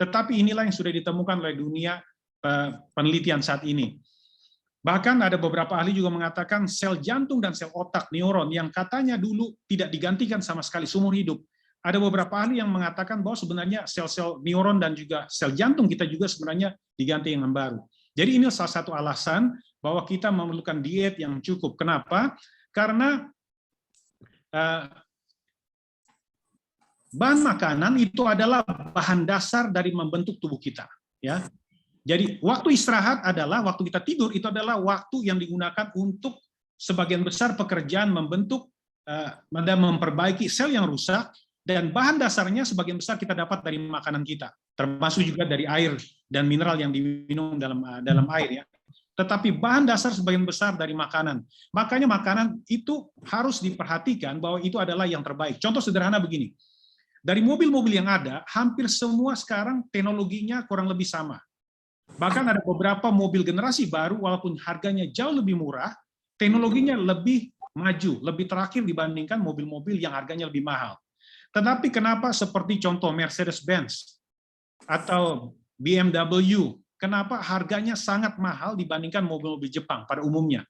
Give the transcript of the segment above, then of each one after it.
Tetapi inilah yang sudah ditemukan oleh dunia penelitian saat ini. Bahkan ada beberapa ahli juga mengatakan sel jantung dan sel otak, neuron, yang katanya dulu tidak digantikan sama sekali seumur hidup. Ada beberapa ahli yang mengatakan bahwa sebenarnya sel-sel neuron dan juga sel jantung kita juga sebenarnya diganti dengan baru. Jadi ini salah satu alasan bahwa kita memerlukan diet yang cukup. Kenapa? Karena bahan makanan itu adalah bahan dasar dari membentuk tubuh kita. Ya. Jadi waktu istirahat adalah waktu kita tidur, itu adalah waktu yang digunakan untuk sebagian besar pekerjaan membentuk dan memperbaiki sel yang rusak, dan bahan dasarnya sebagian besar kita dapat dari makanan kita, termasuk juga dari air dan mineral yang diminum dalam air ya. Tetapi bahan dasar sebagian besar dari makanan. Makanya makanan itu harus diperhatikan bahwa itu adalah yang terbaik. Contoh sederhana begini. Dari mobil-mobil yang ada, hampir semua sekarang teknologinya kurang lebih sama. Bahkan ada beberapa mobil generasi baru, walaupun harganya jauh lebih murah, teknologinya lebih maju, lebih terakhir dibandingkan mobil-mobil yang harganya lebih mahal. Tetapi kenapa seperti contoh Mercedes-Benz atau BMW, kenapa harganya sangat mahal dibandingkan mobil-mobil Jepang pada umumnya?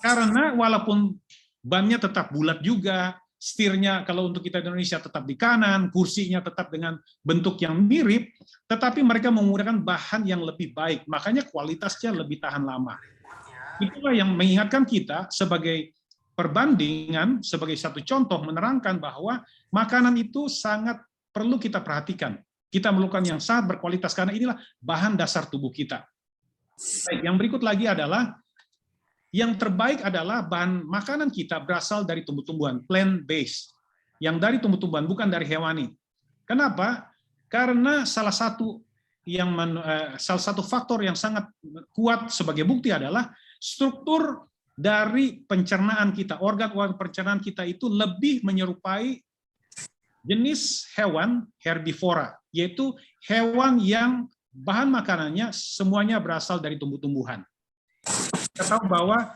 Karena walaupun bannya tetap bulat juga, setirnya kalau untuk kita di Indonesia tetap di kanan, kursinya tetap dengan bentuk yang mirip, tetapi mereka menggunakan bahan yang lebih baik, makanya kualitasnya lebih tahan lama. Itulah yang mengingatkan kita sebagai perbandingan, sebagai satu contoh menerangkan bahwa makanan itu sangat perlu kita perhatikan. Kita memerlukan yang sangat berkualitas karena inilah bahan dasar tubuh kita. Baik, yang berikut lagi adalah yang terbaik adalah bahan makanan kita berasal dari tumbuh-tumbuhan, plant-based, yang dari tumbuh-tumbuhan, bukan dari hewani. Kenapa? Karena salah satu faktor yang sangat kuat sebagai bukti adalah struktur dari pencernaan kita, organ-organ pencernaan kita itu lebih menyerupai jenis hewan herbivora, yaitu hewan yang bahan makanannya semuanya berasal dari tumbuh-tumbuhan. Kita tahu bahwa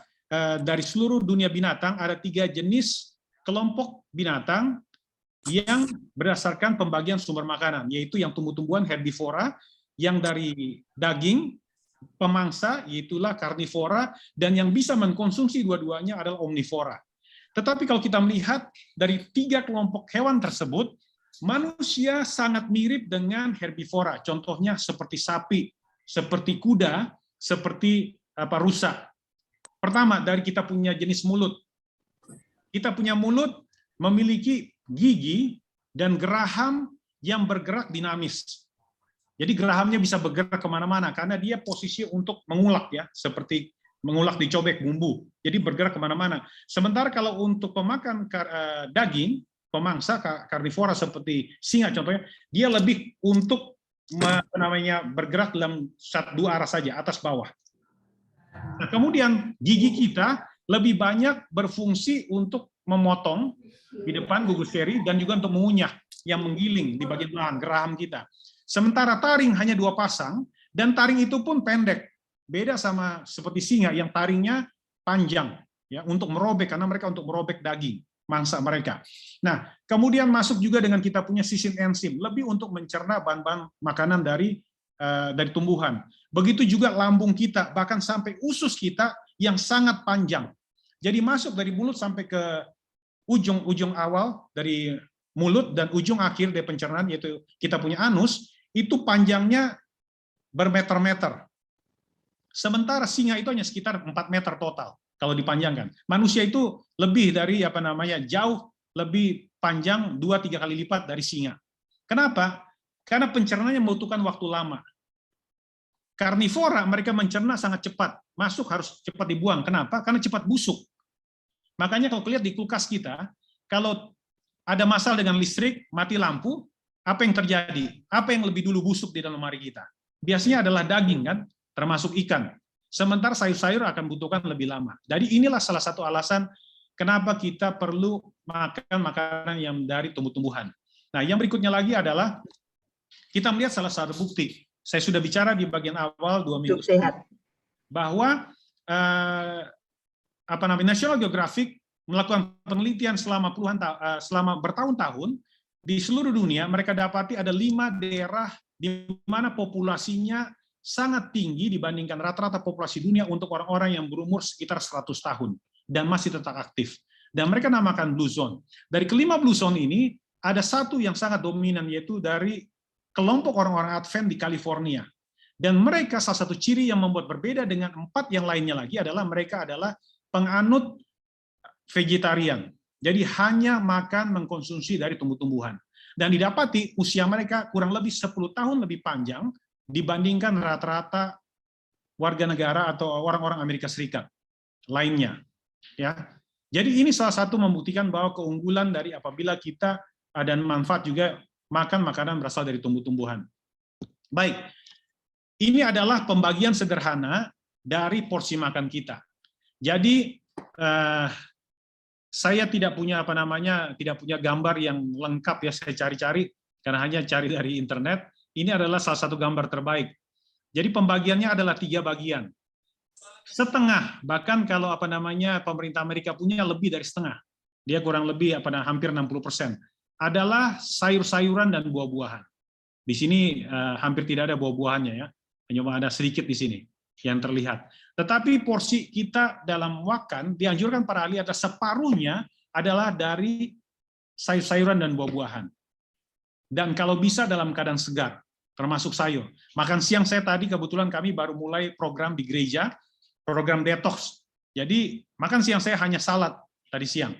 dari seluruh dunia binatang ada 3 jenis kelompok binatang yang berdasarkan pembagian sumber makanan, yaitu yang tumbuh-tumbuhan herbivora, yang dari daging, pemangsa, yaitulah karnivora, dan yang bisa mengkonsumsi dua-duanya adalah omnivora. Tetapi kalau kita melihat dari 3 kelompok hewan tersebut, manusia sangat mirip dengan herbivora, contohnya seperti sapi, seperti kuda, seperti rusa. Pertama, dari kita punya jenis mulut. Kita punya mulut memiliki gigi dan geraham yang bergerak dinamis. Jadi gerahamnya bisa bergerak kemana-mana karena dia posisi untuk mengulak ya, seperti mengulak dicobek bumbu. Jadi bergerak kemana-mana. Sementara kalau untuk pemakan daging, pemangsa karnivora seperti singa contohnya, dia lebih untuk bergerak dalam 2 arah saja, atas bawah. Nah, kemudian gigi kita lebih banyak berfungsi untuk memotong di depan gugus seri dan juga untuk mengunyah yang menggiling di bagian belakang geraham kita. Sementara taring hanya 2 pasang dan taring itu pun pendek. Beda sama seperti singa yang taringnya panjang ya untuk merobek karena mereka untuk merobek daging mangsa mereka. Nah, kemudian masuk juga dengan kita punya sistem enzim lebih untuk mencerna bahan-bahan makanan dari tumbuhan. Begitu juga lambung kita, bahkan sampai usus kita yang sangat panjang. Jadi masuk dari mulut sampai ke ujung awal dari mulut dan ujung akhir dari pencernaan, yaitu kita punya anus, itu panjangnya bermeter-meter. Sementara singa itu hanya sekitar 4 meter total kalau dipanjangkan. Manusia itu lebih dari jauh lebih panjang 2-3 kali lipat dari singa. Kenapa? Karena pencernaannya membutuhkan waktu lama. Karnivora mereka mencerna sangat cepat, masuk harus cepat dibuang. Kenapa? Karena cepat busuk. Makanya kalau lihat di kulkas kita, kalau ada masalah dengan listrik, mati lampu, apa yang terjadi? Apa yang lebih dulu busuk di dalam lemari kita? Biasanya adalah daging kan, termasuk ikan. Sementara sayur-sayur akan butuhkan lebih lama. Jadi inilah salah satu alasan kenapa kita perlu makan makanan yang dari tumbuh-tumbuhan. Nah, yang berikutnya lagi adalah kita melihat salah satu bukti. Saya sudah bicara di bagian awal 2 minggu sehat bahwa National Geographic melakukan penelitian selama bertahun-tahun di seluruh dunia. Mereka dapati ada 5 daerah di mana populasinya sangat tinggi dibandingkan rata-rata populasi dunia untuk orang-orang yang berumur sekitar 100 tahun dan masih tetap aktif. Dan mereka namakan Blue Zone. Dari kelima Blue Zone ini, ada satu yang sangat dominan, yaitu dari kelompok orang-orang Advent di California. Dan mereka salah satu ciri yang membuat berbeda dengan 4 yang lainnya lagi adalah mereka adalah penganut vegetarian. Jadi hanya makan mengkonsumsi dari tumbuh-tumbuhan. Dan didapati usia mereka kurang lebih 10 tahun lebih panjang dibandingkan rata-rata warga negara atau orang-orang Amerika Serikat lainnya. Ya, jadi ini salah satu membuktikan bahwa keunggulan dari apabila kita dan manfaat juga makan makanan berasal dari tumbuh-tumbuhan. Baik, ini adalah pembagian sederhana dari porsi makan kita. Jadi saya tidak punya tidak punya gambar yang lengkap ya, saya cari-cari karena hanya cari dari internet. Ini adalah salah satu gambar terbaik. Jadi pembagiannya adalah 3 bagian. Setengah, bahkan kalau pemerintah Amerika punya lebih dari setengah. Dia kurang lebih hampir 60%. Adalah sayur-sayuran dan buah-buahan. Di sini hampir tidak ada buah-buahannya ya. Hanya ada sedikit di sini yang terlihat. Tetapi porsi kita dalam makan dianjurkan para ahli ada separuhnya adalah dari sayur-sayuran dan buah-buahan. Dan kalau bisa dalam keadaan segar, termasuk sayur. Makan siang saya tadi kebetulan kami baru mulai program di gereja, program detox. Jadi makan siang saya hanya salad tadi siang.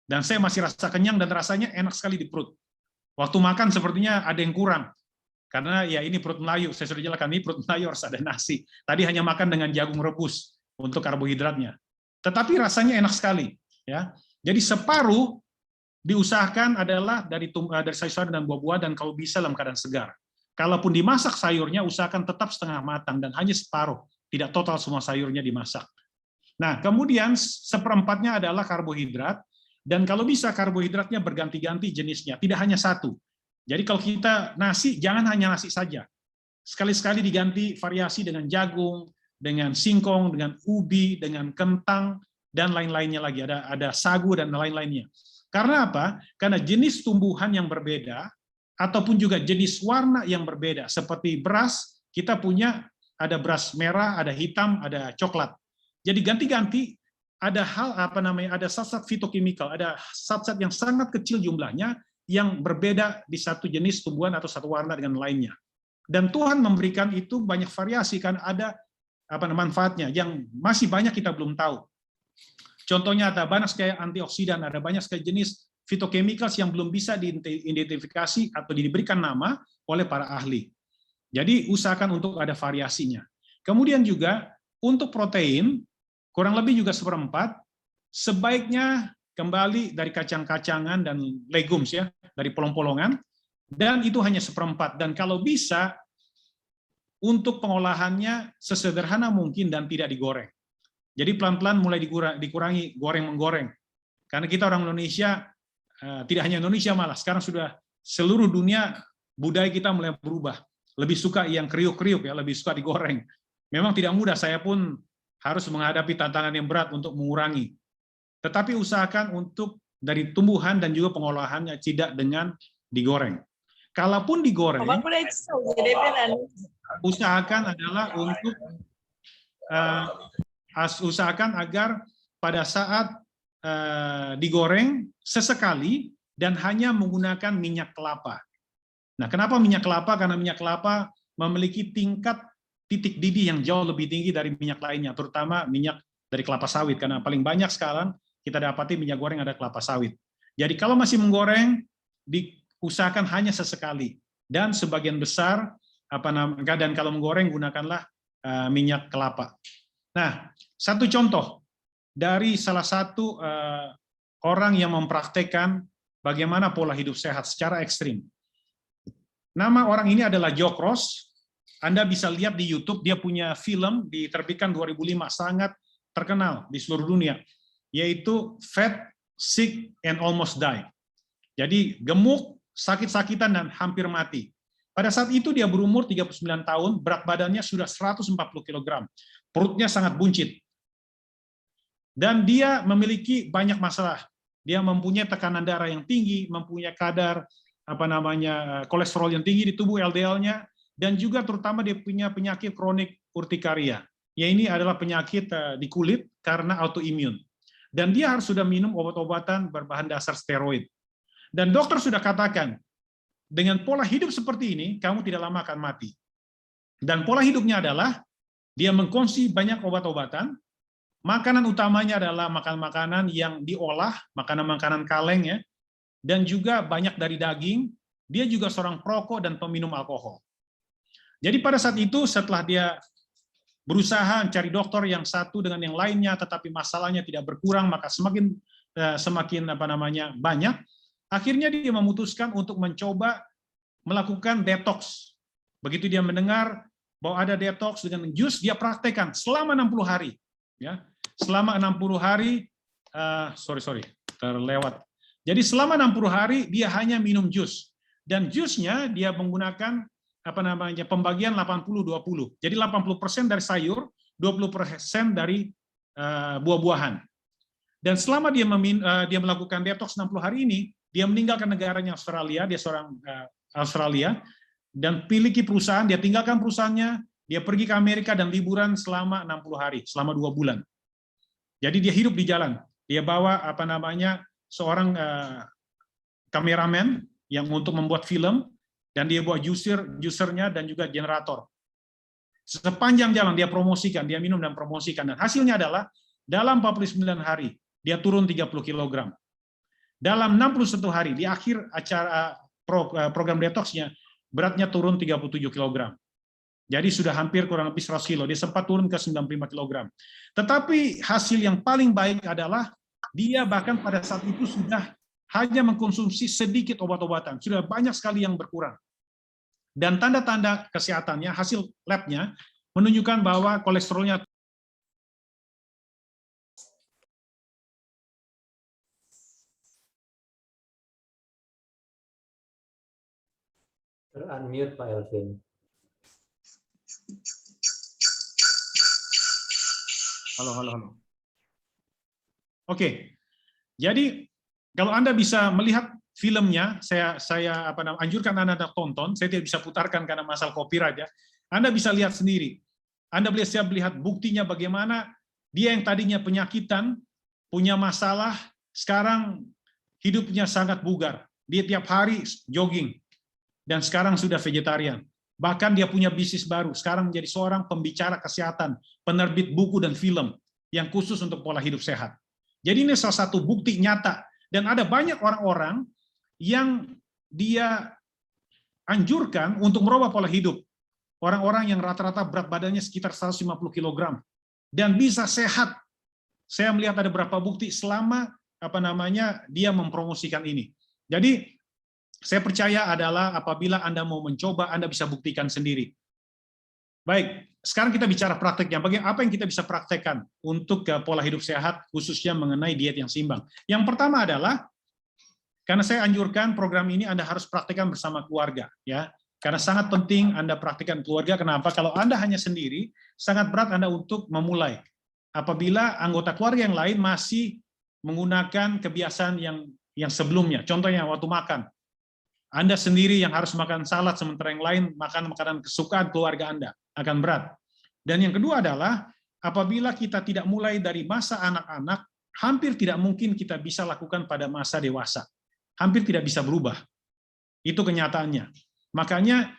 Dan saya masih rasa kenyang dan rasanya enak sekali di perut. Waktu makan sepertinya ada yang kurang. Karena ya ini perut Melayu, saya sudah jelaskan ini perut Melayu harus ada nasi. Tadi hanya makan dengan jagung rebus untuk karbohidratnya. Tetapi rasanya enak sekali, ya. Jadi separuh diusahakan adalah dari sayur-sayuran dan buah-buah dan kalau bisa dalam keadaan segar. Kalaupun dimasak sayurnya usahakan tetap setengah matang dan hanya separuh, tidak total semua sayurnya dimasak. Nah, kemudian seperempatnya adalah karbohidrat dan kalau bisa karbohidratnya berganti-ganti jenisnya, tidak hanya satu. Jadi kalau kita nasi, jangan hanya nasi saja. Sekali-sekali diganti variasi dengan jagung, dengan singkong, dengan ubi, dengan kentang, dan lain-lainnya lagi. Ada sagu dan lain-lainnya. Karena apa? Karena jenis tumbuhan yang berbeda, ataupun juga jenis warna yang berbeda. Seperti beras, kita punya ada beras merah, ada hitam, ada coklat. Jadi ganti-ganti ada ada zat-zat fitokimikal, ada zat-zat yang sangat kecil jumlahnya, yang berbeda di satu jenis tumbuhan atau satu warna dengan lainnya. Dan Tuhan memberikan itu banyak variasi, kan ada manfaatnya yang masih banyak kita belum tahu. Contohnya ada banyak sekali antioksidan, ada banyak sekali jenis phytochemicals yang belum bisa diidentifikasi atau diberikan nama oleh para ahli. Jadi usahakan untuk ada variasinya. Kemudian juga untuk protein, kurang lebih juga seperempat, sebaiknya kembali dari kacang-kacangan dan legumes ya, dari polong-polongan, dan itu hanya seperempat. Dan kalau bisa, untuk pengolahannya sesederhana mungkin dan tidak digoreng. Jadi pelan-pelan mulai dikurangi goreng-menggoreng. Karena kita orang Indonesia, tidak hanya Indonesia malah, sekarang sudah seluruh dunia budaya kita mulai berubah. Lebih suka yang kriuk-kriuk ya, lebih suka digoreng. Memang tidak mudah, saya pun harus menghadapi tantangan yang berat untuk mengurangi. Tetapi usahakan untuk dari tumbuhan dan juga pengolahannya tidak dengan digoreng. Kalaupun digoreng, usahakan adalah untuk usahakan agar pada saat digoreng sesekali dan hanya menggunakan minyak kelapa. Nah, kenapa minyak kelapa? Karena minyak kelapa memiliki tingkat titik didih yang jauh lebih tinggi dari minyak lainnya, terutama minyak dari kelapa sawit, karena paling banyak sekarang kita dapati minyak goreng ada kelapa sawit. Jadi kalau masih menggoreng, diusahakan hanya sesekali, dan sebagian besar dan kalau menggoreng gunakanlah minyak kelapa. Nah, satu contoh dari salah satu orang yang mempraktekkan bagaimana pola hidup sehat secara ekstrim. Nama orang ini adalah Joe Cross. Anda bisa lihat di YouTube, dia punya film diterbitkan 2005, sangat terkenal di seluruh dunia, yaitu Fat, Sick, and Almost Die. Jadi gemuk, sakit-sakitan, dan hampir mati. Pada saat itu dia berumur 39 tahun, berat badannya sudah 140 kg. Perutnya sangat buncit. Dan dia memiliki banyak masalah. Dia mempunyai tekanan darah yang tinggi, mempunyai kadar kolesterol yang tinggi di tubuh, LDL-nya, dan juga terutama dia punya penyakit kronik urtikaria. Ya, ini adalah penyakit di kulit karena autoimun. Dan dia harus sudah minum obat-obatan berbahan dasar steroid. Dan dokter sudah katakan, dengan pola hidup seperti ini, kamu tidak lama akan mati. Dan pola hidupnya adalah, dia mengkonsumsi banyak obat-obatan, makanan utamanya adalah makanan-makanan yang diolah, makanan-makanan kaleng, ya, dan juga banyak dari daging. Dia juga seorang perokok dan peminum alkohol. Jadi pada saat itu, setelah dia berusaha mencari dokter yang satu dengan yang lainnya, tetapi masalahnya tidak berkurang, maka semakin banyak. Akhirnya dia memutuskan untuk mencoba melakukan detox. Begitu dia mendengar bahwa ada detox dengan jus, dia praktekkan selama 60 hari. Ya, selama 60 hari, terlewat. Jadi selama 60 hari dia hanya minum jus. Dan jusnya dia menggunakan pembagian 80-20. Jadi 80% dari sayur, 20% dari buah-buahan. Dan selama dia melakukan detox 60 hari ini, dia meninggalkan negaranya Australia, dia seorang Australia, dan memiliki perusahaan, dia tinggalkan perusahaannya, dia pergi ke Amerika dan liburan selama 60 hari, selama 2 bulan. Jadi dia hidup di jalan. Dia bawa seorang kameramen yang untuk membuat film, dan dia bawa juicernya dan juga generator. Sepanjang jalan dia promosikan, dia minum dan promosikan, dan hasilnya adalah dalam 49 hari dia turun 30 kg. Dalam 61 hari di akhir acara program detoxnya, beratnya turun 37 kg. Jadi sudah hampir kurang lebih 100 kilo. Dia sempat turun ke 95 kg. Tetapi hasil yang paling baik adalah dia bahkan pada saat itu sudah hanya mengkonsumsi sedikit obat-obatan. Sudah banyak sekali yang berkurang. Dan tanda-tanda kesehatannya, hasil labnya, menunjukkan bahwa kolesterolnya unmute Pak Elvin. Halo. Oke. Jadi kalau Anda bisa melihat filmnya, saya anjurkan Anda tonton. Saya tidak bisa putarkan karena masalah copyright, ya. Anda bisa lihat sendiri. Anda bisa melihat buktinya bagaimana dia yang tadinya penyakitan, punya masalah, sekarang hidupnya sangat bugar. Dia tiap hari jogging. Dan sekarang sudah vegetarian. Bahkan dia punya bisnis baru. Sekarang menjadi seorang pembicara kesehatan, penerbit buku dan film yang khusus untuk pola hidup sehat. Jadi ini salah satu bukti nyata. Dan ada banyak orang-orang yang dia anjurkan untuk merubah pola hidup. Orang-orang yang rata-rata berat badannya sekitar 150 kg. Dan bisa sehat. Saya melihat ada beberapa bukti selama dia mempromosikan ini. Jadi saya percaya adalah apabila Anda mau mencoba, Anda bisa buktikan sendiri. Baik, sekarang kita bicara prakteknya. Apa yang kita bisa praktekkan untuk pola hidup sehat, khususnya mengenai diet yang seimbang. Yang pertama adalah, karena saya anjurkan program ini Anda harus praktekkan bersama keluarga, ya. Karena sangat penting Anda praktekkan keluarga. Kenapa? Kalau Anda hanya sendiri, sangat berat Anda untuk memulai. Apabila anggota keluarga yang lain masih menggunakan kebiasaan yang sebelumnya. Contohnya waktu makan. Anda sendiri yang harus makan salad, sementara yang lain makan makanan kesukaan keluarga Anda, akan berat. Dan yang kedua adalah, apabila kita tidak mulai dari masa anak-anak, hampir tidak mungkin kita bisa lakukan pada masa dewasa. Hampir tidak bisa berubah. Itu kenyataannya. Makanya,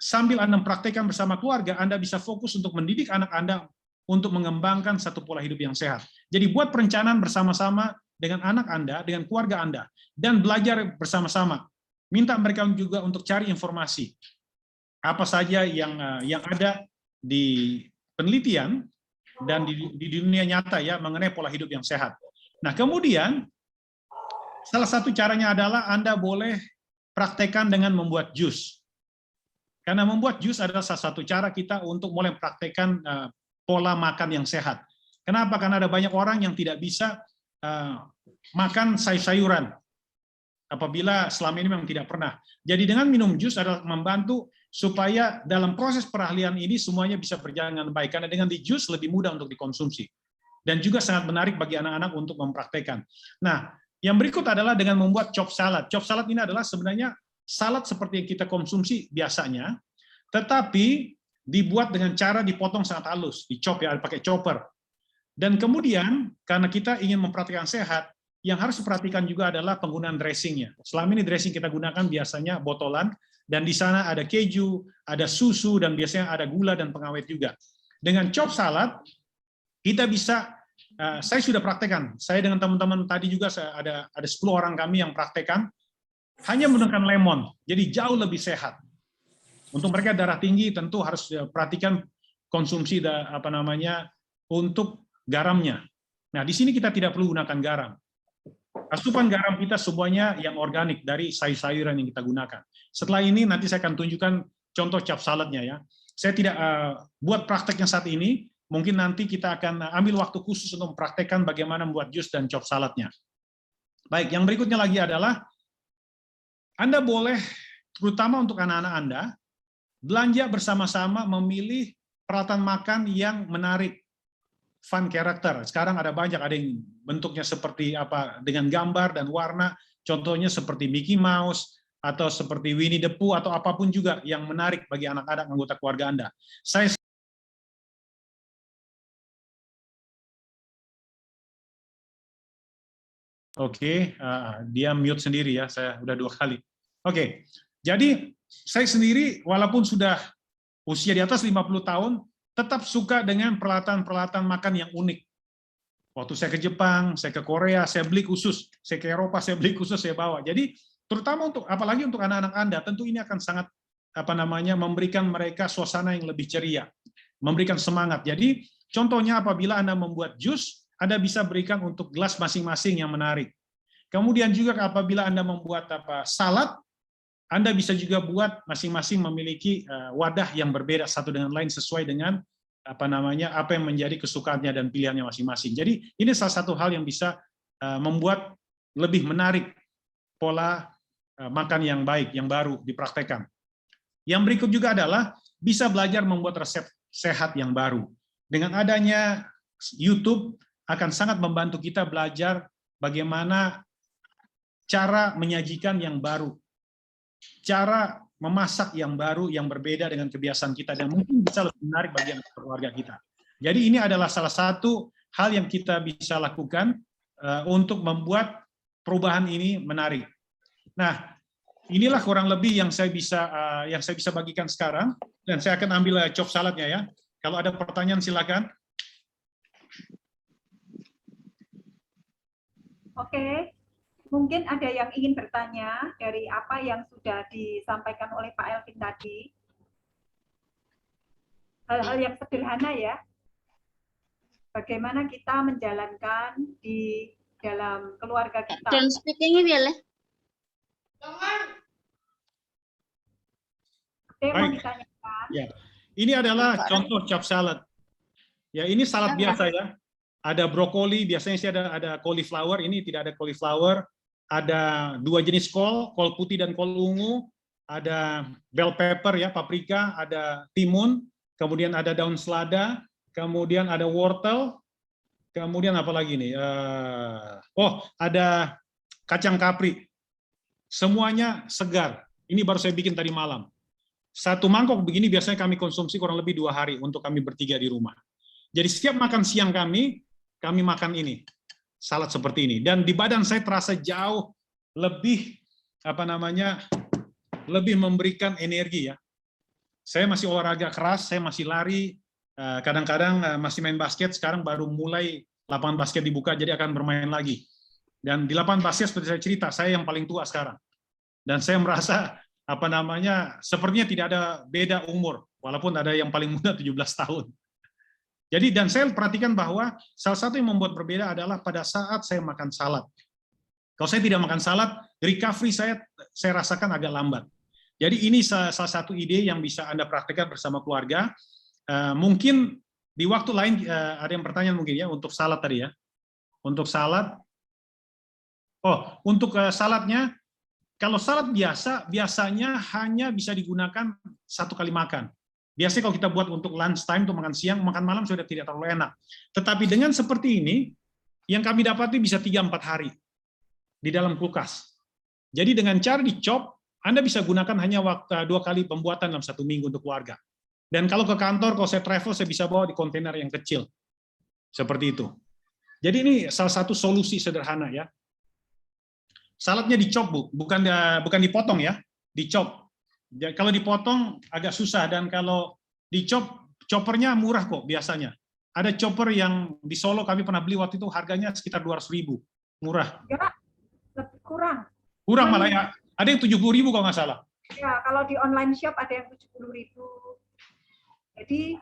sambil Anda mempraktekkan bersama keluarga, Anda bisa fokus untuk mendidik anak Anda untuk mengembangkan satu pola hidup yang sehat. Jadi buat perencanaan bersama-sama dengan anak Anda, dengan keluarga Anda, dan belajar bersama-sama. Minta mereka juga untuk cari informasi apa saja yang ada di penelitian dan di dunia nyata, ya, mengenai pola hidup yang sehat. Nah, kemudian salah satu caranya adalah Anda boleh praktekkan dengan membuat jus. Karena membuat jus adalah salah satu cara kita untuk mulai praktekkan pola makan yang sehat. Kenapa? Karena ada banyak orang yang tidak bisa makan sayur-sayuran. Apabila selama ini memang tidak pernah. Jadi dengan minum jus adalah membantu supaya dalam proses perahlian ini semuanya bisa berjalan dengan baik. Karena dengan di jus lebih mudah untuk dikonsumsi. Dan juga sangat menarik bagi anak-anak untuk mempraktekkan. Nah, yang berikut adalah dengan membuat chop salad. Chop salad ini adalah sebenarnya salad seperti yang kita konsumsi biasanya, tetapi dibuat dengan cara dipotong sangat halus, dicop ya, pakai chopper. Dan kemudian, karena kita ingin memperhatikan sehat, yang harus diperhatikan juga adalah penggunaan dressingnya. Selama ini dressing kita gunakan biasanya botolan, dan di sana ada keju, ada susu, dan biasanya ada gula dan pengawet juga. Dengan chop salad, kita bisa, saya sudah praktekkan, saya dengan teman-teman tadi juga ada 10 orang kami yang praktekkan, hanya menggunakan lemon, jadi jauh lebih sehat. Untuk mereka darah tinggi tentu harus perhatikan konsumsi untuk garamnya. Nah, di sini kita tidak perlu gunakan garam. Asupan garam kita semuanya yang organik dari sayur-sayuran yang kita gunakan. Setelah ini nanti saya akan tunjukkan contoh chop saladnya ya. Saya tidak buat prakteknya saat ini, mungkin nanti kita akan ambil waktu khusus untuk mempraktekkan bagaimana membuat jus dan chop saladnya. Baik, yang berikutnya lagi adalah Anda boleh, terutama untuk anak-anak Anda, belanja bersama-sama memilih peralatan makan yang menarik, fun character. Sekarang ada banyak, ada yang bentuknya seperti apa dengan gambar dan warna, contohnya seperti Mickey Mouse atau seperti Winnie the Pooh atau apapun juga yang menarik bagi anak-anak anggota keluarga Anda. Saya Oke, dia mute sendiri ya, saya udah 2 kali. Oke, jadi saya sendiri walaupun sudah usia di atas 50 tahun, tetap suka dengan peralatan-peralatan makan yang unik. Waktu saya ke Jepang, saya ke Korea, saya beli khusus. Saya ke Eropa, saya beli khusus, saya bawa. Jadi terutama apalagi untuk anak-anak Anda, tentu ini akan sangat memberikan mereka suasana yang lebih ceria, memberikan semangat. Jadi contohnya apabila Anda membuat jus, Anda bisa berikan untuk gelas masing-masing yang menarik. Kemudian juga apabila Anda membuat salad, Anda bisa juga buat masing-masing memiliki wadah yang berbeda satu dengan lain sesuai dengan apa yang menjadi kesukaannya dan pilihannya masing-masing. Jadi ini salah satu hal yang bisa membuat lebih menarik pola makan yang baik, yang baru dipraktekkan. Yang berikut juga adalah bisa belajar membuat resep sehat yang baru. Dengan adanya YouTube akan sangat membantu kita belajar bagaimana cara menyajikan yang baru, cara memasak yang baru, yang berbeda dengan kebiasaan kita, dan mungkin bisa lebih menarik bagi keluarga kita. Jadi ini adalah salah satu hal yang kita bisa lakukan untuk membuat perubahan ini menarik. Nah, inilah kurang lebih yang saya bisa bagikan sekarang, dan saya akan ambil chop saladnya ya. Kalau ada pertanyaan silakan. Oke, mungkin ada yang ingin bertanya dari apa yang sudah disampaikan oleh Pak Elvin tadi. Hal-hal yang sederhana ya. Bagaimana kita menjalankan di dalam keluarga kita. Dan speaking-nya biar Oke, mau ditanyakan. Ya. Ini adalah contoh chop salad. Ya, ini salad biasa ya. Ada brokoli, biasanya sih ada cauliflower, ini tidak ada cauliflower. Ada 2 jenis kol putih dan kol ungu, ada bell pepper ya, paprika, ada timun, kemudian ada daun selada, kemudian ada wortel, kemudian apa lagi nih? Ada kacang kapri. Semuanya segar. Ini baru saya bikin tadi malam. 1 mangkok begini biasanya kami konsumsi kurang lebih 2 hari untuk kami bertiga di rumah. Jadi setiap makan siang kami makan ini, salad seperti ini. Dan di badan saya terasa jauh lebih lebih memberikan energi ya. Saya masih olahraga keras, saya masih lari, kadang-kadang masih main basket. Sekarang baru mulai lapangan basket dibuka, jadi akan bermain lagi. Dan di lapangan basket seperti saya cerita, saya yang paling tua sekarang. Dan saya merasa sepertinya tidak ada beda umur, walaupun ada yang paling muda 17 tahun. Jadi, dan saya perhatikan bahwa salah satu yang membuat berbeda adalah pada saat saya makan salad. Kalau saya tidak makan salad, recovery saya rasakan agak lambat. Jadi ini salah satu ide yang bisa Anda praktekkan bersama keluarga. Mungkin di waktu lain ada yang pertanyaan mungkin ya untuk salad tadi ya. Untuk salad, untuk saladnya, kalau salad biasanya hanya bisa digunakan 1 kali makan. Biasanya kalau kita buat untuk lunch time, untuk makan siang, makan malam sudah tidak terlalu enak. Tetapi dengan seperti ini, yang kami dapati bisa 3-4 hari di dalam kulkas. Jadi dengan cara dicop, Anda bisa gunakan hanya waktu 2 kali pembuatan dalam 1 minggu untuk keluarga. Dan kalau ke kantor, kalau saya travel, saya bisa bawa di kontainer yang kecil. Seperti itu. Jadi ini salah satu solusi sederhana ya. Saladnya dicop, Bu, bukan dipotong ya, dicop. Kalau dipotong agak susah, dan kalau dicop, choppernya murah kok biasanya. Ada chopper yang di Solo kami pernah beli waktu itu harganya sekitar 200.000, murah. Ya, kurang. Kurang malah ya. Ada yang 70.000 kalau nggak salah. Ya, kalau di online shop ada yang 70.000. Jadi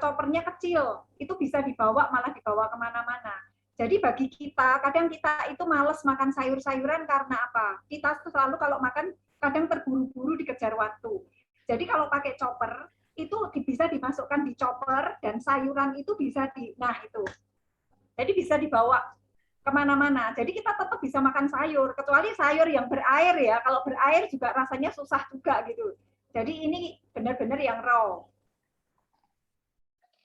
choppernya kecil, itu bisa dibawa, malah dibawa kemana-mana. Jadi bagi kita, kadang kita itu males makan sayur-sayuran karena apa? Kita selalu kalau makan kadang terburu-buru dikejar waktu. Jadi kalau pakai chopper, itu bisa dimasukkan di chopper, dan sayuran itu bisa itu. Jadi bisa dibawa kemana-mana. Jadi kita tetap bisa makan sayur, kecuali sayur yang berair ya. Kalau berair juga rasanya susah juga gitu. Jadi ini benar-benar yang raw.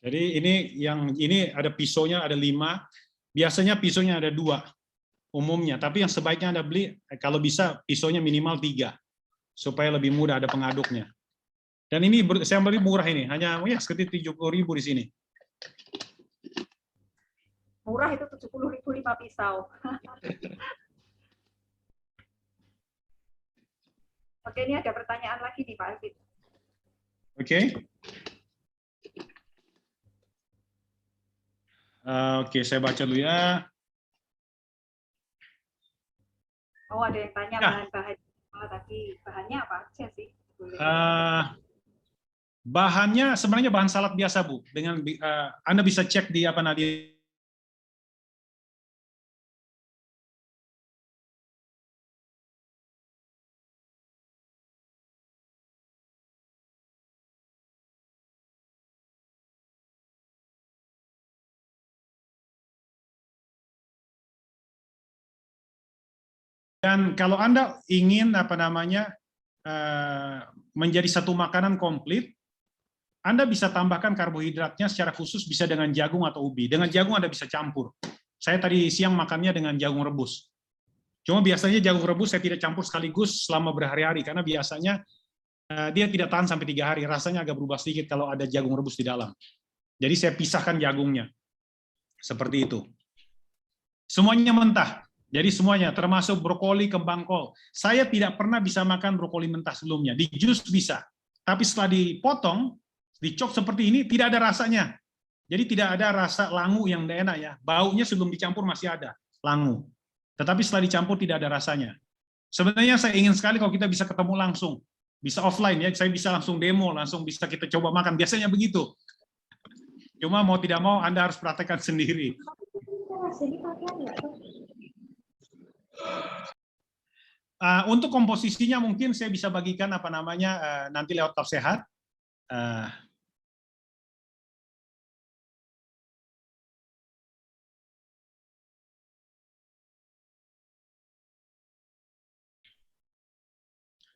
Jadi ini ada pisaunya ada 5. Biasanya pisaunya ada 2 umumnya. Tapi yang sebaiknya Anda beli kalau bisa pisaunya minimal 3 supaya lebih mudah, ada pengaduknya. Dan ini saya beli murah ini, hanya ya sekitar 70.000 di sini. Murah itu 70.000 5 pisau. Oke, ini ada pertanyaan lagi nih Pak Alvin. Oke. Oke, saya baca dulu ya. Oh, ada yang tanya Ya. bahan-bahan tadi. Bahannya apa aja sih? Bahannya sebenarnya bahan salad biasa, Bu. Dengan Anda bisa cek di di Dan kalau Anda ingin menjadi satu makanan komplit, Anda bisa tambahkan karbohidratnya secara khusus, bisa dengan jagung atau ubi. Dengan jagung Anda bisa campur. Saya tadi siang makannya dengan jagung rebus. Cuma biasanya jagung rebus saya tidak campur sekaligus selama berhari-hari, karena biasanya dia tidak tahan sampai 3 hari. Rasanya agak berubah sedikit kalau ada jagung rebus di dalam. Jadi saya pisahkan jagungnya. Seperti itu. Semuanya mentah. Jadi semuanya, termasuk brokoli, kembang kol. Saya tidak pernah bisa makan brokoli mentah sebelumnya. Di jus bisa. Tapi setelah dipotong, dicop seperti ini, tidak ada rasanya. Jadi tidak ada rasa langu yang tidak enak ya. Baunya sebelum dicampur masih ada, langu. Tetapi setelah dicampur tidak ada rasanya. Sebenarnya saya ingin sekali kalau kita bisa ketemu langsung. Bisa offline ya, saya bisa langsung demo, langsung bisa kita coba makan. Biasanya begitu. Cuma mau tidak mau Anda harus praktekkan sendiri. Untuk komposisinya mungkin saya bisa bagikan nanti lewat Top Sehat.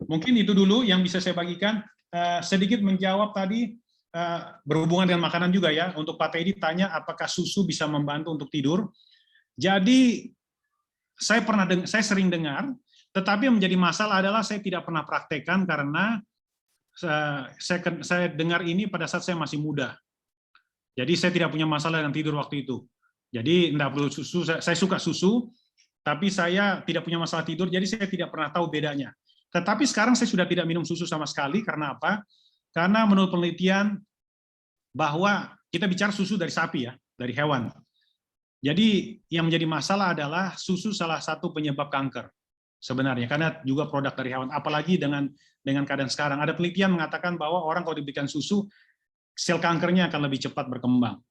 Mungkin itu dulu yang bisa saya bagikan. Sedikit menjawab tadi berhubungan dengan makanan juga ya. Untuk Pak Teddy tanya apakah susu bisa membantu untuk tidur. Jadi saya sering dengar, tetapi yang menjadi masalah adalah saya tidak pernah praktekkan karena saya dengar ini pada saat saya masih muda. Jadi saya tidak punya masalah dengan tidur waktu itu. Jadi tidak perlu susu. Saya suka susu, tapi saya tidak punya masalah tidur. Jadi saya tidak pernah tahu bedanya. Tetapi sekarang saya sudah tidak minum susu sama sekali. Karena apa? Karena menurut penelitian bahwa kita bicara susu dari sapi ya, dari hewan. Jadi yang menjadi masalah adalah susu salah satu penyebab kanker sebenarnya, karena juga produk dari hewan. Apalagi dengan keadaan sekarang, ada penelitian mengatakan bahwa orang kalau diberikan susu, sel kankernya akan lebih cepat berkembang.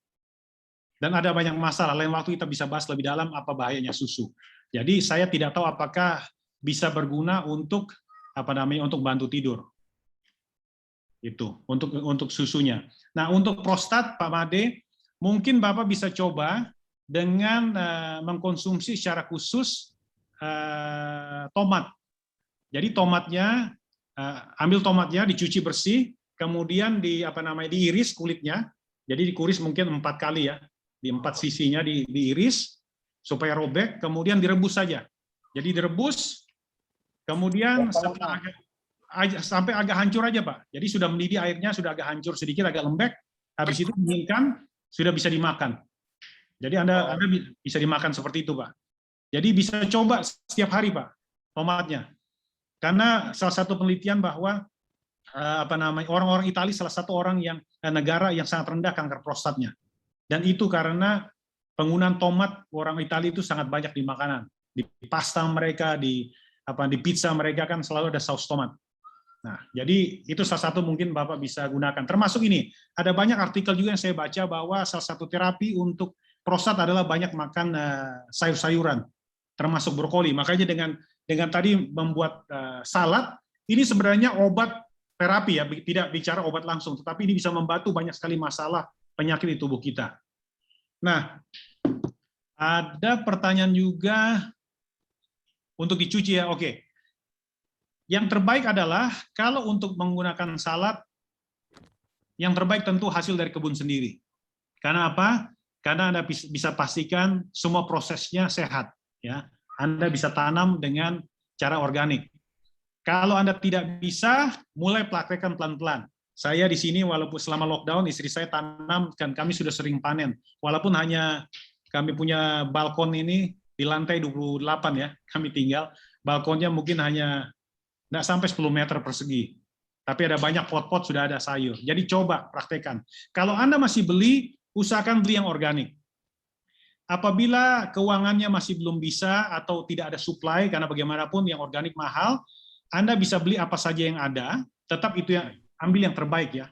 Dan ada banyak masalah. Lain waktu kita bisa bahas lebih dalam apa bahayanya susu. Jadi saya tidak tahu apakah bisa berguna untuk untuk bantu tidur. Itu untuk susunya. Nah untuk prostat Pak Made, mungkin Bapak bisa coba dengan mengkonsumsi secara khusus tomat. Jadi tomatnya, ambil tomatnya, dicuci bersih, kemudian diiris kulitnya. Jadi dikuris mungkin 4 kali ya, di 4 sisinya diiris supaya robek, kemudian direbus saja. Jadi direbus, kemudian sampai agak hancur aja, Pak. Jadi sudah mendidih airnya, sudah agak hancur sedikit, agak lembek. Habis itu dinginkan, sudah bisa dimakan. Jadi Anda bisa dimakan seperti itu, Pak. Jadi bisa coba setiap hari, Pak, tomatnya. Karena salah satu penelitian bahwa orang-orang Italia salah satu orang yang negara yang sangat rendah kanker prostatnya. Dan itu karena penggunaan tomat orang Italia itu sangat banyak di makanan. Di pasta mereka, di pizza mereka kan selalu ada saus tomat. Nah, jadi itu salah satu mungkin Bapak bisa gunakan. Termasuk ini, ada banyak artikel juga yang saya baca bahwa salah satu terapi untuk prostat adalah banyak makan sayur-sayuran, termasuk brokoli. Makanya dengan tadi membuat salad, ini sebenarnya obat terapi ya, tidak bicara obat langsung, tetapi ini bisa membantu banyak sekali masalah penyakit di tubuh kita. Nah, ada pertanyaan juga untuk dicuci ya, oke. Yang terbaik adalah kalau untuk menggunakan salad, yang terbaik tentu hasil dari kebun sendiri. Karena apa? Karena Anda bisa pastikan semua prosesnya sehat. Ya, Anda bisa tanam dengan cara organik. Kalau Anda tidak bisa, mulai praktekkan pelan-pelan. Saya di sini walaupun selama lockdown istri saya tanam dan kami sudah sering panen. Walaupun hanya kami punya balkon ini di lantai 28 ya, kami tinggal. Balkonnya mungkin hanya nggak sampai 10 meter persegi. Tapi ada banyak pot-pot sudah ada sayur. Jadi coba praktekkan. Kalau Anda masih beli, usahakan beli yang organik. Apabila keuangannya masih belum bisa atau tidak ada supply, karena bagaimanapun yang organik mahal, Anda bisa beli apa saja yang ada, tetap itu yang ambil yang terbaik ya.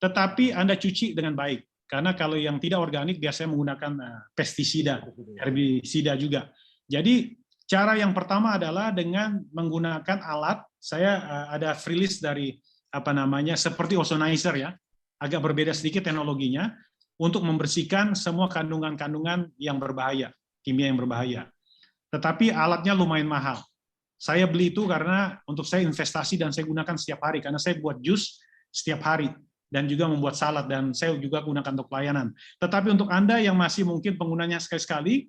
Tetapi Anda cuci dengan baik. Karena kalau yang tidak organik biasanya menggunakan pestisida, herbisida juga. Jadi cara yang pertama adalah dengan menggunakan alat. Saya ada free list dari seperti ozonizer ya, agak berbeda sedikit teknologinya untuk membersihkan semua kandungan-kandungan yang berbahaya, kimia yang berbahaya. Tetapi alatnya lumayan mahal. Saya beli itu karena untuk saya investasi dan saya gunakan setiap hari karena saya buat jus setiap hari dan juga membuat salad dan saya juga gunakan untuk pelayanan. Tetapi untuk Anda yang masih mungkin penggunanya sekali-sekali,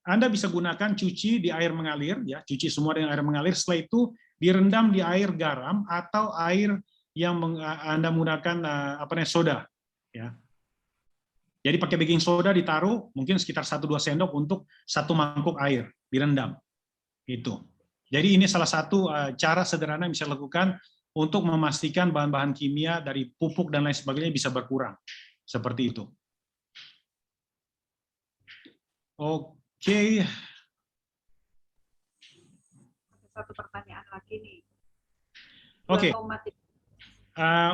Anda bisa gunakan cuci di air mengalir, ya, cuci semua dengan air mengalir. Setelah itu direndam di air garam atau air yang Anda menggunakan soda, ya. Jadi pakai baking soda ditaruh mungkin sekitar 1-2 sendok untuk 1 mangkuk air direndam. Itu. Jadi ini salah satu cara sederhana yang bisa dilakukan untuk memastikan bahan-bahan kimia dari pupuk dan lain sebagainya bisa berkurang. Seperti itu. Oke. Satu pertanyaan lagi nih. Oke.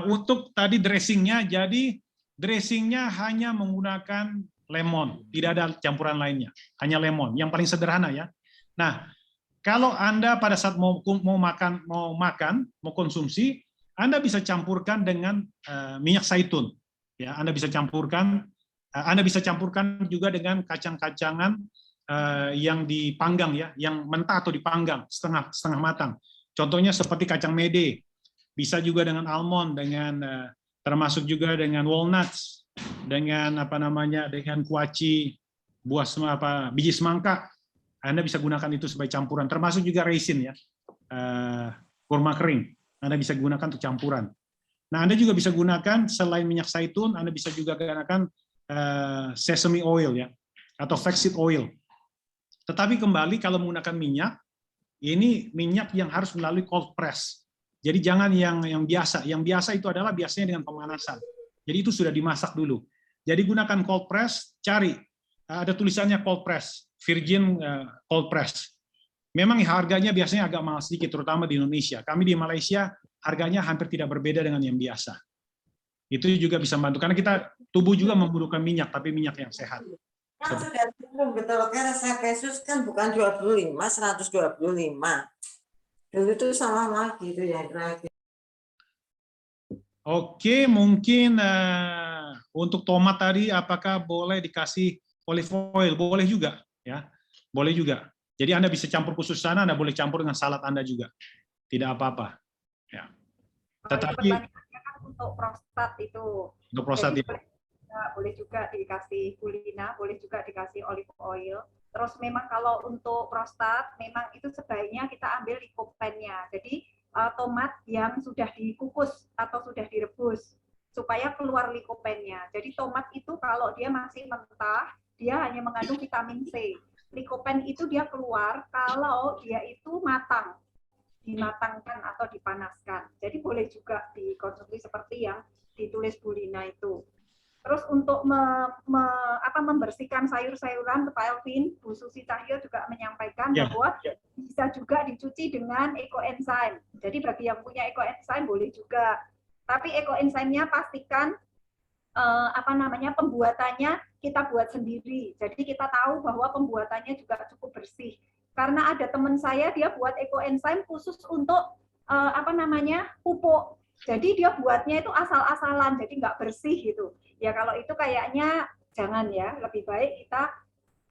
Untuk tadi dressingnya, jadi dressingnya hanya menggunakan lemon, tidak ada campuran lainnya, hanya lemon. Yang paling sederhana ya. Nah, kalau Anda pada saat mau konsumsi, Anda bisa campurkan dengan minyak zaitun. Ya, Anda bisa campurkan juga dengan kacang-kacangan yang dipanggang ya, yang mentah atau dipanggang setengah matang. Contohnya seperti kacang mede, bisa juga dengan almond, dengan termasuk juga dengan walnuts, dengan dengan kuaci, biji semangka. Anda bisa gunakan itu sebagai campuran, termasuk juga raisin ya, kurma kering. Anda bisa gunakan untuk campuran. Nah, Anda juga bisa gunakan selain minyak zaitun, Anda bisa juga gunakan sesame oil ya, atau flaxseed oil. Tetapi kembali kalau menggunakan minyak, ini minyak yang harus melalui cold press. Jadi jangan yang biasa. Yang biasa itu adalah biasanya dengan pemanasan. Jadi itu sudah dimasak dulu. Jadi gunakan cold press, cari ada tulisannya cold press. Virgin cold press. Memang harganya biasanya agak mahal sedikit, terutama di Indonesia. Kami di Malaysia harganya hampir tidak berbeda dengan yang biasa. Itu juga bisa membantu karena kita tubuh juga membutuhkan minyak, tapi minyak yang sehat. Kan sudah betul kan resep Yesus kan bukan 25, 125. Dulu itu sama lagi itu ya terakhir. Oke, mungkin untuk tomat tadi apakah boleh dikasih olive oil? Boleh juga. Ya, boleh juga. Jadi Anda bisa campur khusus sana, Anda boleh campur dengan salad Anda juga, tidak apa-apa. Ya. Tetapi kan untuk prostat itu. Untuk prostat ya. Boleh juga dikasih kulina, boleh juga dikasih olive oil. Terus memang kalau untuk prostat, memang itu sebaiknya kita ambil lycopene-nya. Jadi tomat yang sudah dikukus atau sudah direbus supaya keluar likopennya. Jadi tomat itu kalau dia masih mentah, dia hanya mengandung vitamin C. Likopen itu dia keluar kalau dia itu matang, dimatangkan atau dipanaskan. Jadi boleh juga dikonsumsi seperti yang ditulis Bu Lina itu. Terus untuk membersihkan sayur-sayuran, Pak Elvin, Bu Susi Cahyo juga menyampaikan bahwa bisa juga dicuci dengan ekoenzim. Jadi bagi yang punya ekoenzim boleh juga. Tapi ekoenzimnya pastikan pembuatannya kita buat sendiri. Jadi kita tahu bahwa pembuatannya juga cukup bersih. Karena ada teman saya dia buat ekoenzim khusus untuk pupuk. Jadi dia buatnya itu asal-asalan, jadi nggak bersih gitu. Ya kalau itu kayaknya jangan ya, lebih baik kita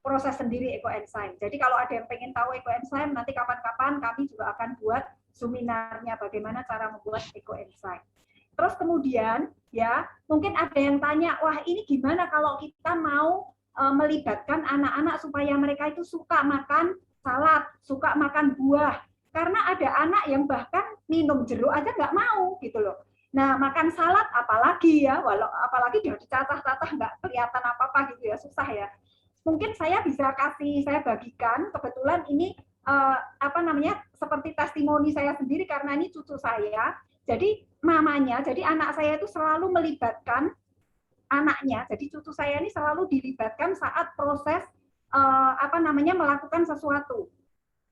proses sendiri ekoenzim. Jadi kalau ada yang pengen tahu ekoenzim, nanti kapan-kapan kami juga akan buat seminarnya bagaimana cara membuat ekoenzim. Terus kemudian ya mungkin ada yang tanya, wah ini gimana kalau kita mau melibatkan anak-anak supaya mereka itu suka makan salad, suka makan buah. Karena ada anak yang bahkan minum jeruk aja nggak mau gitu loh. Nah makan salad apalagi ya, apalagi udah dicacah-cacah nggak kelihatan apa-apa gitu ya, susah ya. Mungkin saya bisa saya bagikan, kebetulan ini seperti testimoni saya sendiri karena ini cucu saya. Jadi mamanya, jadi anak saya itu selalu melibatkan anaknya. Jadi cucu saya ini selalu dilibatkan saat proses melakukan sesuatu.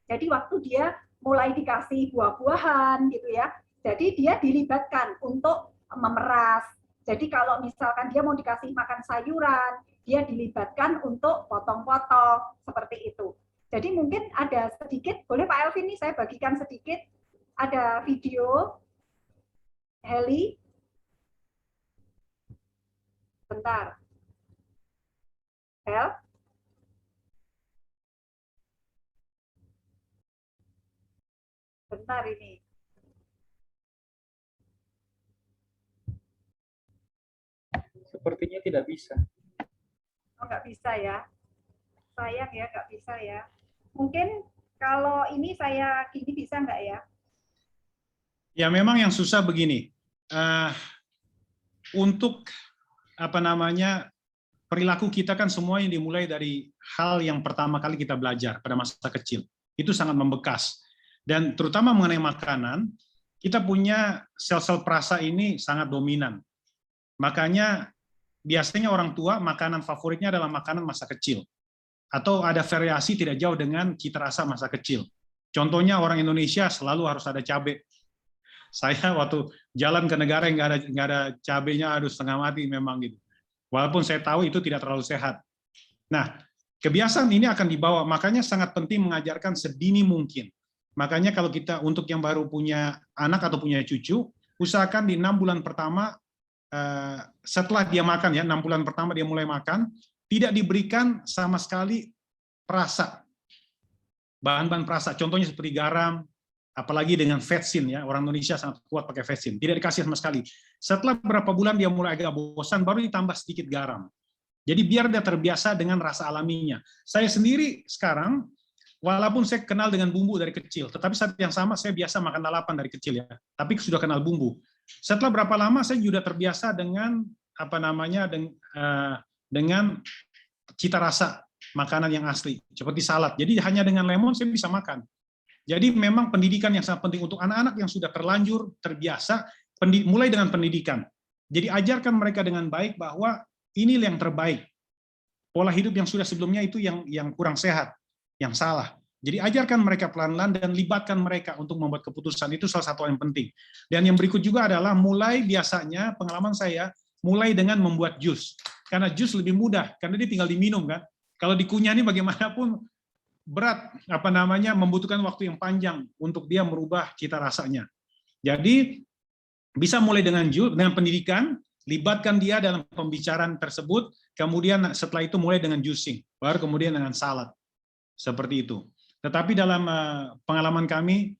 Jadi waktu dia mulai dikasih buah-buahan gitu ya, jadi dia dilibatkan untuk memeras. Jadi kalau misalkan dia mau dikasih makan sayuran, dia dilibatkan untuk potong-potong seperti itu. Jadi mungkin ada sedikit, boleh Pak Elvin nih saya bagikan sedikit, ada video. Heli, bentar. Hel, bentar ini. Sepertinya tidak bisa. Oh, nggak bisa ya. Sayang ya, nggak bisa ya. Mungkin kalau ini saya gini bisa nggak ya? Ya memang yang susah begini, untuk perilaku kita kan semua yang dimulai dari hal yang pertama kali kita belajar pada masa kecil, itu sangat membekas. Dan terutama mengenai makanan, kita punya sel-sel perasa ini sangat dominan. Makanya biasanya orang tua makanan favoritnya adalah makanan masa kecil, atau ada variasi tidak jauh dengan cita rasa masa kecil. Contohnya orang Indonesia selalu harus ada cabai. Saya waktu jalan ke negara yang nggak ada cabenya, aduh setengah mati memang gitu. Walaupun saya tahu itu tidak terlalu sehat. Nah, kebiasaan ini akan dibawa, makanya sangat penting mengajarkan sedini mungkin. Makanya kalau kita untuk yang baru punya anak atau punya cucu, usahakan di 6 bulan pertama, setelah dia makan ya, 6 bulan pertama dia mulai makan, tidak diberikan sama sekali perasa, bahan-bahan perasa. Contohnya seperti garam, apalagi dengan vetsin ya, orang Indonesia sangat kuat pakai vetsin, tidak dikasih sama sekali. Setelah beberapa bulan dia mulai agak bosan, baru ditambah sedikit garam. Jadi biar dia terbiasa dengan rasa alaminya. Saya sendiri sekarang, walaupun saya kenal dengan bumbu dari kecil, tetapi saat yang sama saya biasa makan lalapan dari kecil ya, tapi sudah kenal bumbu. Setelah berapa lama saya juga terbiasa dengan dengan cita rasa makanan yang asli, seperti salad. Jadi hanya dengan lemon saya bisa makan. Jadi memang pendidikan yang sangat penting untuk anak-anak yang sudah terlanjur terbiasa, mulai dengan pendidikan. Jadi ajarkan mereka dengan baik bahwa ini yang terbaik. Pola hidup yang sudah sebelumnya itu yang kurang sehat, yang salah. Jadi ajarkan mereka pelan-pelan dan libatkan mereka untuk membuat keputusan. Itu salah satu yang penting. Dan yang berikut juga adalah mulai biasanya, pengalaman saya, mulai dengan membuat jus. Karena jus lebih mudah, karena dia tinggal diminum kan. Kalau dikunyah ini bagaimanapun berat, membutuhkan waktu yang panjang untuk dia merubah cita rasanya. Jadi bisa mulai dengan jus, dengan pendidikan, libatkan dia dalam pembicaraan tersebut, kemudian setelah itu mulai dengan juicing, baru kemudian dengan salad. Seperti itu. Tetapi dalam pengalaman kami,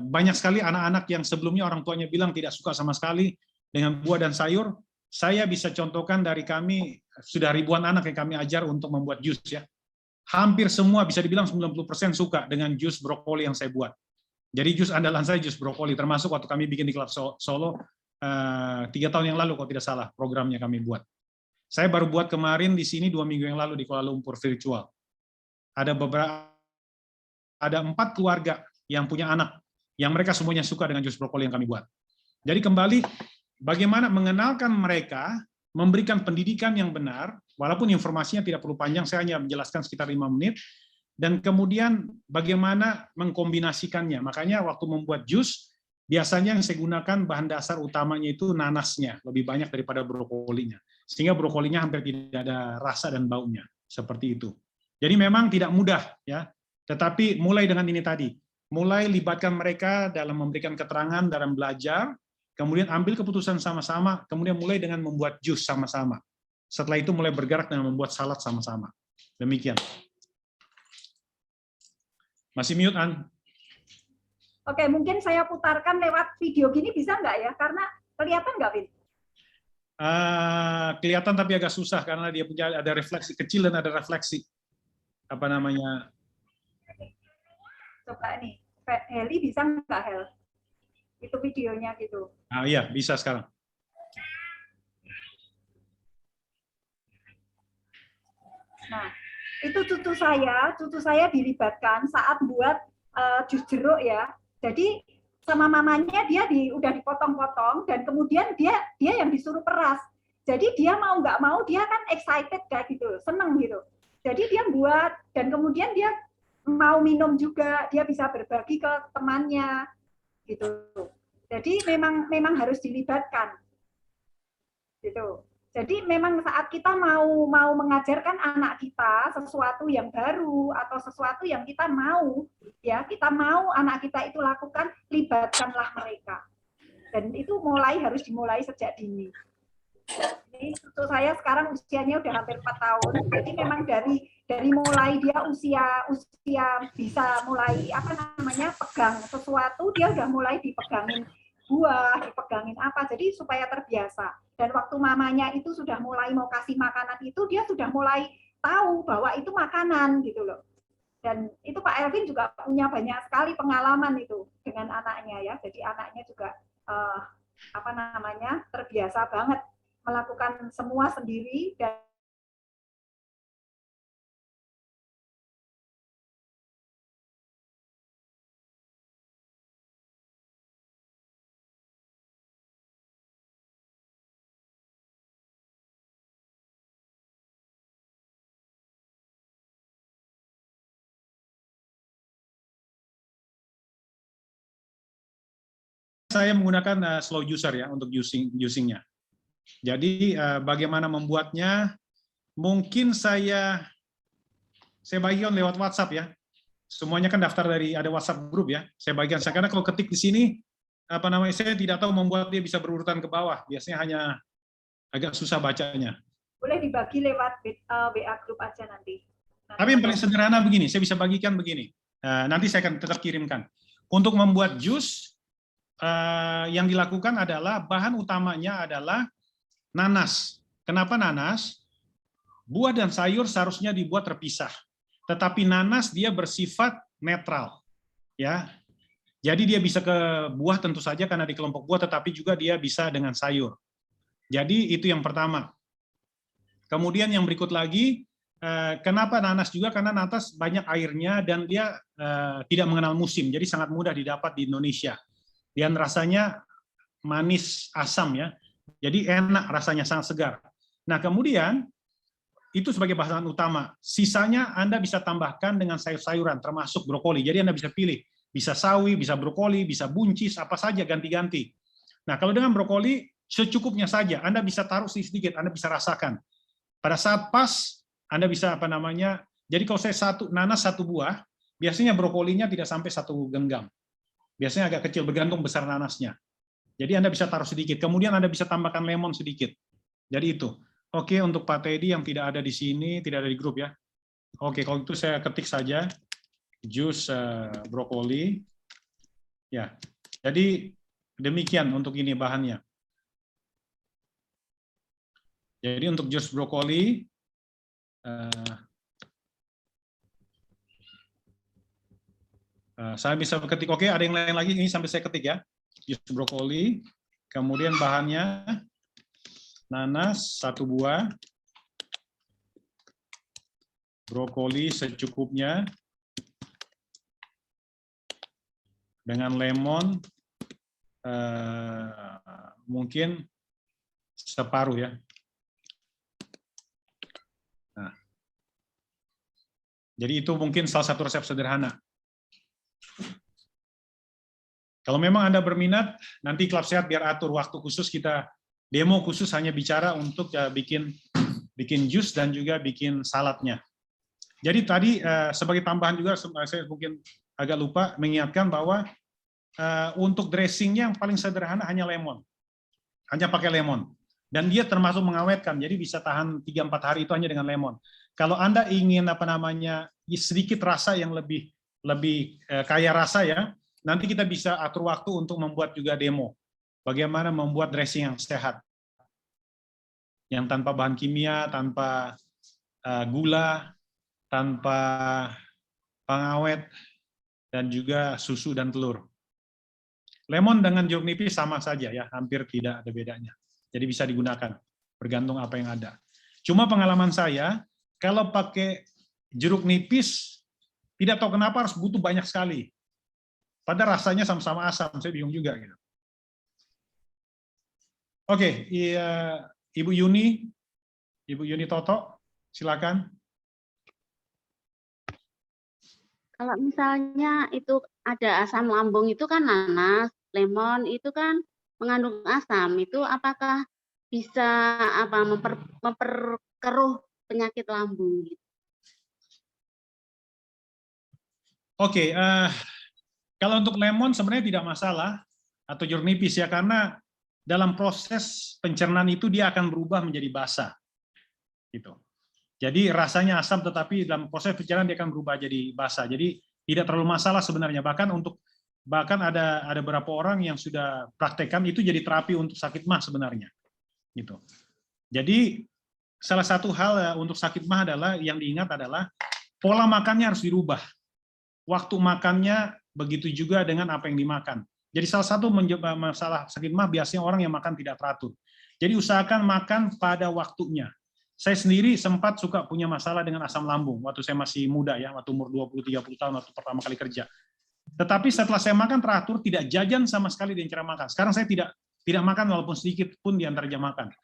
banyak sekali anak-anak yang sebelumnya orang tuanya bilang tidak suka sama sekali dengan buah dan sayur. Saya bisa contohkan dari kami, sudah ribuan anak yang kami ajar untuk membuat jus ya. Hampir semua bisa dibilang 90% suka dengan jus brokoli yang saya buat. Jadi jus andalan saya jus brokoli, termasuk waktu kami bikin di Klub Solo 3 tahun yang lalu kalau tidak salah programnya kami buat. Saya baru buat kemarin di sini 2 minggu yang lalu di Kuala Lumpur virtual. Ada 4 keluarga yang punya anak, yang mereka semuanya suka dengan jus brokoli yang kami buat. Jadi kembali, bagaimana mengenalkan mereka, memberikan pendidikan yang benar, walaupun informasinya tidak perlu panjang, saya hanya menjelaskan sekitar 5 menit, dan kemudian bagaimana mengkombinasikannya. Makanya waktu membuat jus, biasanya yang saya gunakan bahan dasar utamanya itu nanasnya, lebih banyak daripada brokolinya. Sehingga brokolinya hampir tidak ada rasa dan baunya, seperti itu. Jadi memang tidak mudah, ya. Tetapi mulai dengan ini tadi, mulai libatkan mereka dalam memberikan keterangan, dalam belajar, kemudian ambil keputusan sama-sama, kemudian mulai dengan membuat jus sama-sama. Setelah itu mulai bergerak dengan membuat salad sama-sama. Demikian. Masih mute, An? Oke, mungkin saya putarkan lewat video gini bisa nggak ya? Karena kelihatan nggak, Vin? Kelihatan tapi agak susah karena dia punya ada refleksi kecil dan ada refleksi apa namanya. Coba nih, Heli bisa nggak, Hel? Itu videonya gitu. Iya, bisa sekarang. Nah, itu cucu saya dilibatkan saat buat jus jeruk ya. Jadi sama mamanya dia udah dipotong-potong dan kemudian dia yang disuruh peras. Jadi dia mau nggak mau dia kan excited kayak gitu, seneng gitu. Jadi dia buat dan kemudian dia mau minum juga, dia bisa berbagi ke temannya gitu. Jadi memang harus dilibatkan gitu. Jadi memang saat kita mau mengajarkan anak kita sesuatu yang baru atau sesuatu yang kita mau, ya kita mau anak kita itu lakukan, libatkanlah mereka. Dan itu harus dimulai sejak dini. Jadi cucu saya sekarang usianya udah hampir 4 tahun. Jadi memang dari mulai dia usia bisa mulai pegang sesuatu, dia udah mulai dipegangin buah, dipegangin apa, jadi supaya terbiasa. Dan waktu mamanya itu sudah mulai mau kasih makanan itu, dia sudah mulai tahu bahwa itu makanan gitu loh. Dan itu Pak Elvin juga punya banyak sekali pengalaman itu dengan anaknya ya. Jadi anaknya juga terbiasa banget melakukan semua sendiri dan Saya menggunakan slow juicer ya untuk juicingnya. Jadi bagaimana membuatnya? Mungkin saya bagikan lewat WhatsApp ya. Semuanya kan daftar ada WhatsApp grup ya. Saya bagikan. Karena kalau ketik di sini saya tidak tahu membuat dia bisa berurutan ke bawah. Biasanya hanya agak susah bacanya. Boleh dibagi lewat WA grup aja nanti. Tapi yang paling sederhana begini, saya bisa bagikan begini. Nanti saya akan tetap kirimkan. Untuk membuat jus yang dilakukan adalah bahan utamanya adalah nanas. Kenapa nanas? Buah dan sayur seharusnya dibuat terpisah. Tetapi nanas dia bersifat netral. Ya. Jadi dia bisa ke buah tentu saja karena di kelompok buah, tetapi juga dia bisa dengan sayur. Jadi itu yang pertama. Kemudian yang berikut lagi, kenapa nanas juga? Karena nanas banyak airnya dan dia tidak mengenal musim, jadi sangat mudah didapat di Indonesia. Dan rasanya manis asam ya, jadi enak rasanya, sangat segar. Nah kemudian itu sebagai bahan utama. Sisanya Anda bisa tambahkan dengan sayur-sayuran, termasuk brokoli. Jadi Anda bisa pilih, bisa sawi, bisa brokoli, bisa buncis, apa saja ganti-ganti. Nah kalau dengan brokoli secukupnya saja, Anda bisa taruh sedikit, Anda bisa rasakan. Pada saat pas, Anda bisa jadi kalau saya nanas satu buah, biasanya brokolinya tidak sampai 1 genggam. Biasanya agak kecil, bergantung besar nanasnya. Jadi Anda bisa taruh sedikit, kemudian Anda bisa tambahkan lemon sedikit. Jadi itu. Oke, untuk Pak Teddy yang tidak ada di sini, tidak ada di grup ya. Oke, kalau itu saya ketik saja, jus brokoli. Ya, jadi demikian untuk ini bahannya. Jadi untuk jus brokoli, Saya bisa ketik, oke, ada yang lain lagi, ini sampai saya ketik ya. Jus brokoli, kemudian bahannya nanas 1 buah, brokoli secukupnya, dengan lemon mungkin separuh ya. Nah, jadi itu mungkin salah satu resep sederhana. Kalau memang Anda berminat, nanti Klub Sehat biar atur waktu khusus, kita demo khusus hanya bicara untuk bikin jus dan juga bikin saladnya. Jadi tadi sebagai tambahan juga, saya mungkin agak lupa mengingatkan bahwa untuk dressingnya yang paling sederhana hanya lemon. Hanya pakai lemon. Dan dia termasuk mengawetkan, jadi bisa tahan 3-4 hari itu hanya dengan lemon. Kalau Anda ingin sedikit rasa yang lebih kaya rasa ya, nanti kita bisa atur waktu untuk membuat juga demo. Bagaimana membuat dressing yang sehat. Yang tanpa bahan kimia, tanpa gula, tanpa pengawet, dan juga susu dan telur. Lemon dengan jeruk nipis sama saja ya, hampir tidak ada bedanya. Jadi bisa digunakan, bergantung apa yang ada. Cuma pengalaman saya, kalau pakai jeruk nipis, tidak tahu kenapa harus butuh banyak sekali. Padahal rasanya sama-sama asam, saya bingung juga. Gitu. Oke, Ibu Yuni Toto, silakan. Kalau misalnya itu ada asam lambung itu kan nanas, lemon itu kan mengandung asam. Itu apakah bisa memperkeruh penyakit lambung? Oke, kalau untuk lemon sebenarnya tidak masalah atau jeruk nipis ya, karena dalam proses pencernaan itu dia akan berubah menjadi basa. Gitu. Jadi rasanya asam tetapi dalam proses pencernaan dia akan berubah jadi basa. Jadi tidak terlalu masalah sebenarnya. Bahkan ada beberapa orang yang sudah praktekkan itu jadi terapi untuk sakit mah sebenarnya. Gitu. Jadi salah satu hal untuk sakit mah adalah yang diingat adalah pola makannya harus dirubah. Waktu makannya begitu juga dengan apa yang dimakan. Jadi salah satu masalah sakit mah biasanya orang yang makan tidak teratur. Jadi usahakan makan pada waktunya. Saya sendiri sempat suka punya masalah dengan asam lambung waktu saya masih muda ya, waktu umur 20-30 tahun waktu pertama kali kerja. Tetapi setelah saya makan teratur, tidak jajan sama sekali di cara makan. Sekarang saya tidak makan walaupun sedikit pun di antara jam makan.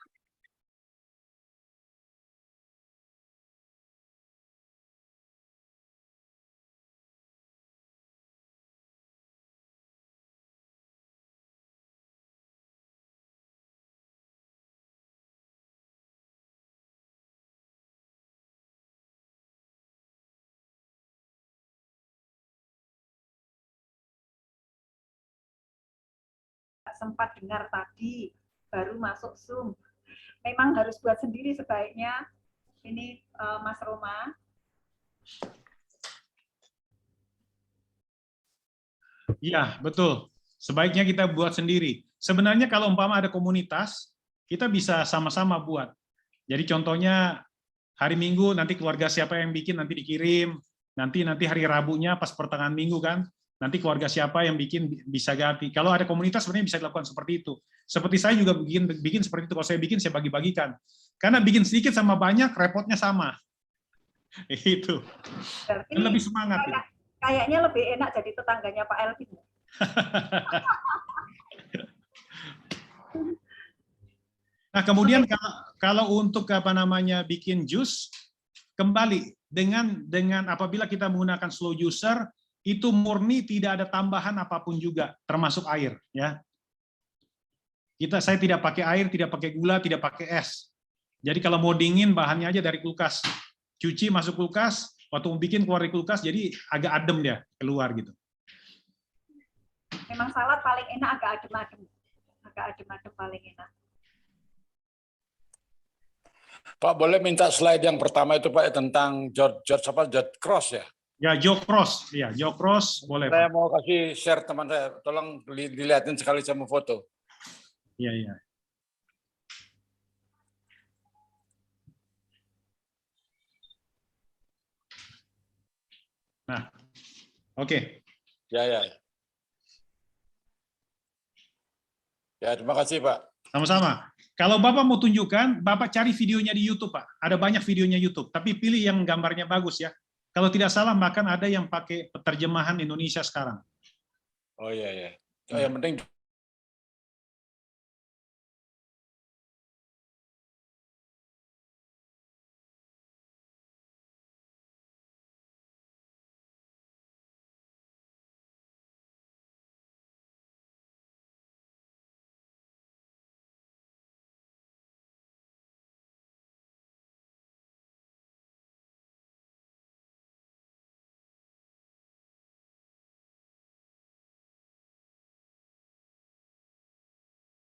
Sempat dengar tadi, baru masuk Zoom. Memang harus buat sendiri sebaiknya. Ini Mas Roma. Iya, betul. Sebaiknya kita buat sendiri. Sebenarnya kalau umpama ada komunitas, kita bisa sama-sama buat. Jadi contohnya hari Minggu nanti keluarga siapa yang bikin nanti dikirim. Nanti hari Rabunya pas pertengahan minggu kan, nanti keluarga siapa yang bikin bisa ganti. Kalau ada komunitas sebenarnya bisa dilakukan seperti itu. Seperti saya juga bikin seperti itu. Kalau saya bikin saya bagi-bagikan. Karena bikin sedikit sama banyak repotnya sama. Itu. Dan lebih semangat. Kayaknya lebih enak jadi tetangganya Pak Elvin. Nah, kemudian kalau untuk bikin jus, kembali dengan apabila kita menggunakan slow juicer, itu murni tidak ada tambahan apapun juga, termasuk air. Ya, saya tidak pakai air, tidak pakai gula, tidak pakai es. Jadi kalau mau dingin bahannya aja dari kulkas, cuci masuk kulkas, waktu mau bikin keluar dari kulkas, jadi agak adem dia keluar gitu. Memang salad paling enak agak adem-adem, paling enak. Pak, boleh minta slide yang pertama itu Pak tentang George Cross ya? Ya, Joe Cross, ya Joe Cross boleh. Saya Pak. mau kasih share teman saya, tolong dilihatin sekali saya mau foto. Iya, iya. Nah, oke. Ya, ya. Ya, terima kasih, Pak. Sama-sama. Kalau Bapak mau tunjukkan, Bapak cari videonya di YouTube, Pak. Ada banyak videonya YouTube, tapi pilih yang gambarnya bagus ya. Kalau tidak salah, bahkan ada yang pakai terjemahan Indonesia sekarang. Oh iya, ya. Yang penting